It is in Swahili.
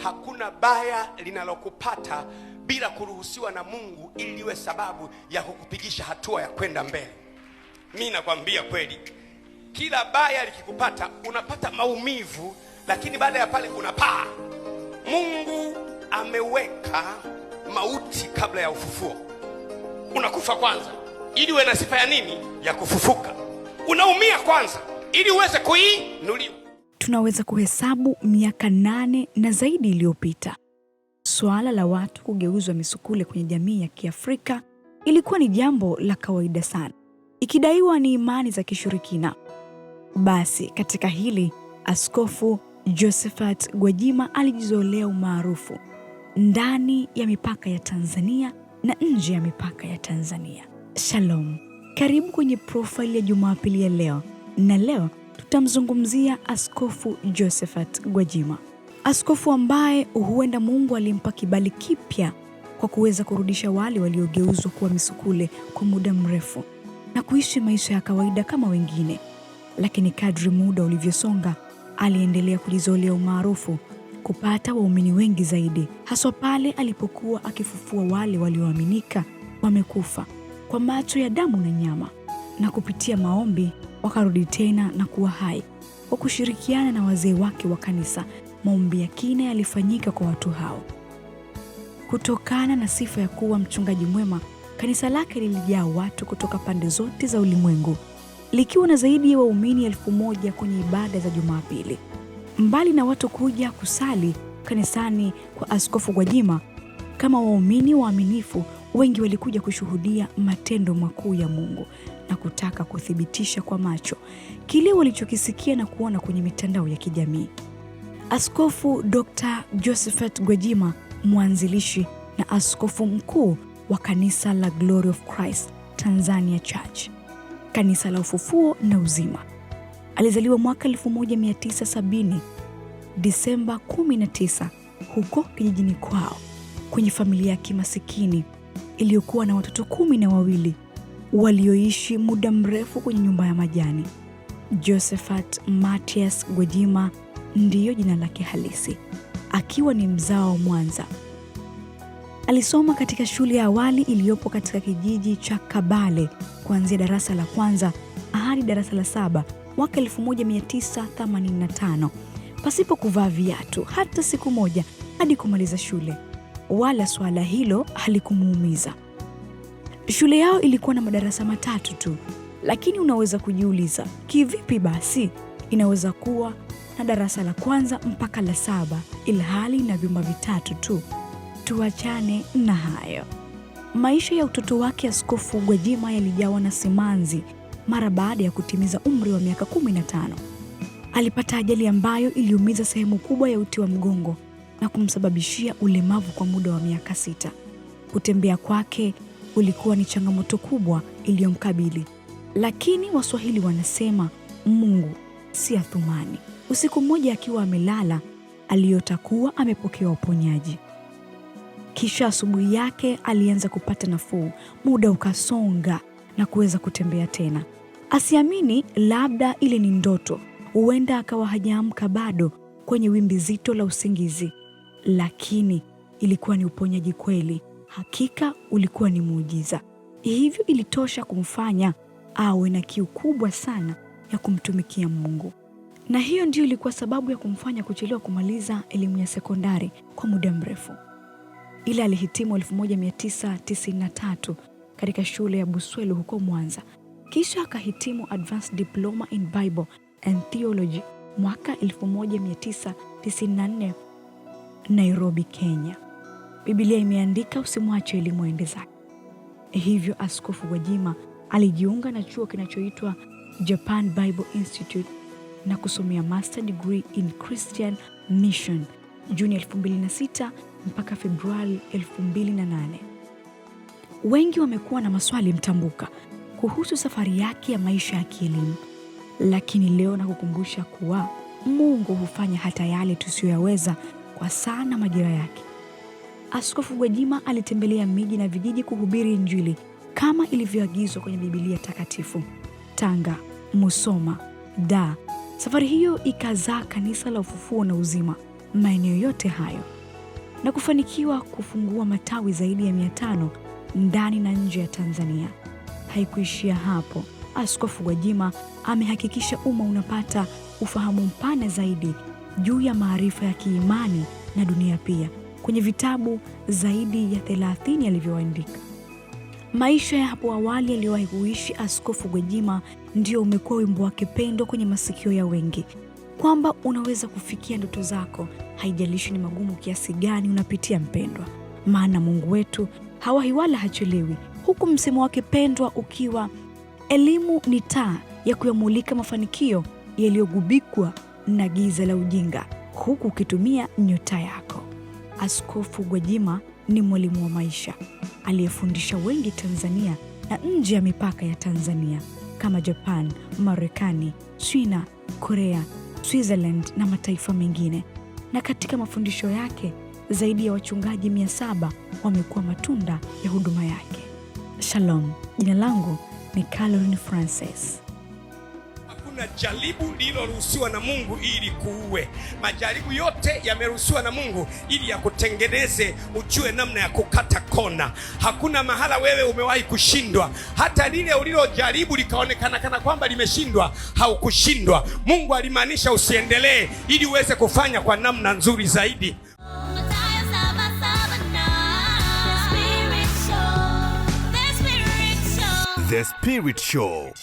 hakuna baya linalokupata bila kuruhusiwa na Mungu ili liwe sababu ya kukupigisha hatua ya kwenda mbele. Mimi nakwambia kweli, kila baya likikupata unapata maumivu, lakini baada ya pale unapaa. Mungu ameweka mauti kabla ya ufufuo. Unakufa kwanza ili uwe na sifa ya nini? Ya kufufuka. Unaumia kwanza ili uweze kuinuliwa. Tunaweza kuhesabu miaka 8 na zaidi iliyopita, swala la watu kugeuzwa misukule kwenye jamii ya Kiafrika ilikuwa ni jambo la kawaida sana, ikidaiwa ni imani za kishirikina. Basi katika hili, Askofu Josephat Gwajima alijizolea umaarufu ndani ya mipaka ya Tanzania na nje ya mipaka ya Tanzania. Shalom, karibu kwenye profile ya Jumapili ya leo, na leo tutamzungumzia Askofu Josephat Gwajima, askofu ambaye huenda Mungu alimpa kibali kipya kwa kuweza kurudisha wale waliogeuzwa kuwa misukule kwa muda mrefu na kuishi maisha ya kawaida kama wengine. Lakini kadri muda ulivyosonga, aliendelea kujizolea umaarufu, kupata waumini wengi zaidi, haswa pale alipokuwa akifufua wale walioaminika wamekufa kwa macho ya damu na nyama, na kupitia maombi wakarudi tena na kuwa hai. Kwa kushirikiana na wazee wake wa kanisa, maombi ya kina yalifanyika kwa watu hao. Kutokana na sifa ya kuwa mchungaji mwema, kanisa lake lilijaa watu kutoka pande zote za ulimwengu, likiwa na zaidi ya waumini 1000 kwenye ibada za Jumapili. Mbali na watu kuja kusali kanisani kwa Askofu Gwajima, kama waumini waaminifu, wengi walikuja kushuhudia matendo makuu ya Mungu na kutaka kuthibitisha kwa macho kile walichokisikia na kuona kwenye mitandao ya kijamii. Askofu Dr. Josephat Gwajima, mwanzilishi na askofu mkuu wa kanisa la Glory of Christ Tanzania Church, kanisa la ufufuo na uzima, alizaliwa mwaka 1970 Disemba 19 huko kijijini kwao, kwenye familia ya kimasikini iliyokuwa na watoto 12 walioishi muda mrefu kwenye nyumba ya majani. Josephat Mathias Gwajima ndiyo jina lake halisi, akiwa ni mzao wa Mwanza. Alisoma katika shule ya awali iliyopo katika kijiji cha Kabale kuanzia darasa la kwanza hadi darasa la 7 mwaka 1985, pasipo kuvaa viatu hata siku moja hadi kumaliza shule, wala swala hilo halikumuumiza. Shule yao ilikuwa na madarasa 3 tu, lakini unaweza kujiuliza, kivipi basi inaweza kuwa na darasa la kwanza mpaka la 7 ilhali na vyumba 3 tu? Tuachane na hayo. Maisha ya utoto wake Askofu Gwajima yalijawa na simanzi. Mara baada ya kutimiza umri wa miaka 15, alipata ajali ambayo iliumiza sehemu kubwa ya uti wa mgongo na kumsababishia ulemavu kwa muda wa miaka 6. Kutembea kwake ulikuwa ni changamoto kubwa iliyomkabili, lakini Waswahili wanasema Mungu si Athumani. Usiku mmoja akiwa amelala, aliota kuwa amepokea uponyaji. Kisha asubuhi yake alianza kupata nafuu, muda ukasonga na kuweza kutembea tena. Asiamini labda ile ni ndoto, huenda akawa hajaamka bado kwenye wimbi zito la usingizi, lakini ilikuwa ni uponyaji kweli. Hakika ulikuwa ni muujiza. Hivyo ilitosha kumfanya awe na kiu kubwa sana ya kumtumikia Mungu. Na hiyo ndio ilikuwa sababu ya kumfanya kuchelewa kumaliza elimu ya sekondari kwa muda mrefu. Ila alihitimu 1993 katika shule ya Buswelu huko Mwanza. Kisha akahitimu Advanced Diploma in Bible and Theology mwaka 1994 Nairobi, Kenya. Biblia imeandika usimwache elimu aende zake. Hivyo Askofu Gwajima alijiunga na chuo kinachoitwa Japan Bible Institute na kusomea Master Degree in Christian Mission Juni 2006 mpaka Februari 2008. Wengi wamekuwa na maswali mtambuka kuhusu safari yake ya maisha ya kielimu, lakini leo nakukumbusha kuwa Mungu hufanya hata yale tusiyoyaweza kwa saa na majira yake. Askofu Gwajima alitembelea miji na vijiji kuhubiri Injili kama ilivyoagizwa kwenye Biblia takatifu. Tanga, Musoma, Dar. Safari hiyo ikazaa kanisa la ufufuo na uzima maeneo yote hayo. na kufanikiwa kufungua matawi zaidi ya 500 ndani na nje ya Tanzania. Haikuishia hapo. Askofu Gwajima amehakikisha umma unapata ufahamu mpana zaidi juu ya maarifa ya kiimani na dunia pia kwenye vitabu zaidi ya 30 alivyoandika. Maisha ya hapo awali aliyowahi kuishi Askofu Gwajima ndio umekuwa wimbo wake pendwa kwenye masikio ya wengi, kwamba unaweza kufikia ndoto zako, haijalishi ni magumu kiasi gani unapitia mpendwa, maana Mungu wetu hawahi wala hachelewi, huku msemo wake pendwa ukiwa elimu ni taa ya kuyamulika mafanikio yaliyogubikwa na giza la ujinga, huku ukitumia nyota yako. Askofu Gwajima ni mwalimu wa maisha aliyefundisha wengi Tanzania na nje ya mipaka ya Tanzania kama Japan, Marekani, China, Korea, Switzerland na mataifa mengine. Na katika mafundisho yake zaidi ya wachungaji 700 wamekuwa matunda ya huduma yake. Shalom, jina langu ni Caroline Francis. Hakuna jaribu lililoruhusiwa na Mungu ili kuue. Majaribu yote yameruhusiwa na Mungu ili yakutengeneze ujue namna ya kukata kona. Hakuna mahala wewe umewahi kushindwa. Hata lile ulilojaribu likaonekana kana kwamba limeshindwa, haukushindwa. Mungu alimaanisha usiendelee ili uweze kufanya kwa namna nzuri zaidi. The Spirit Show.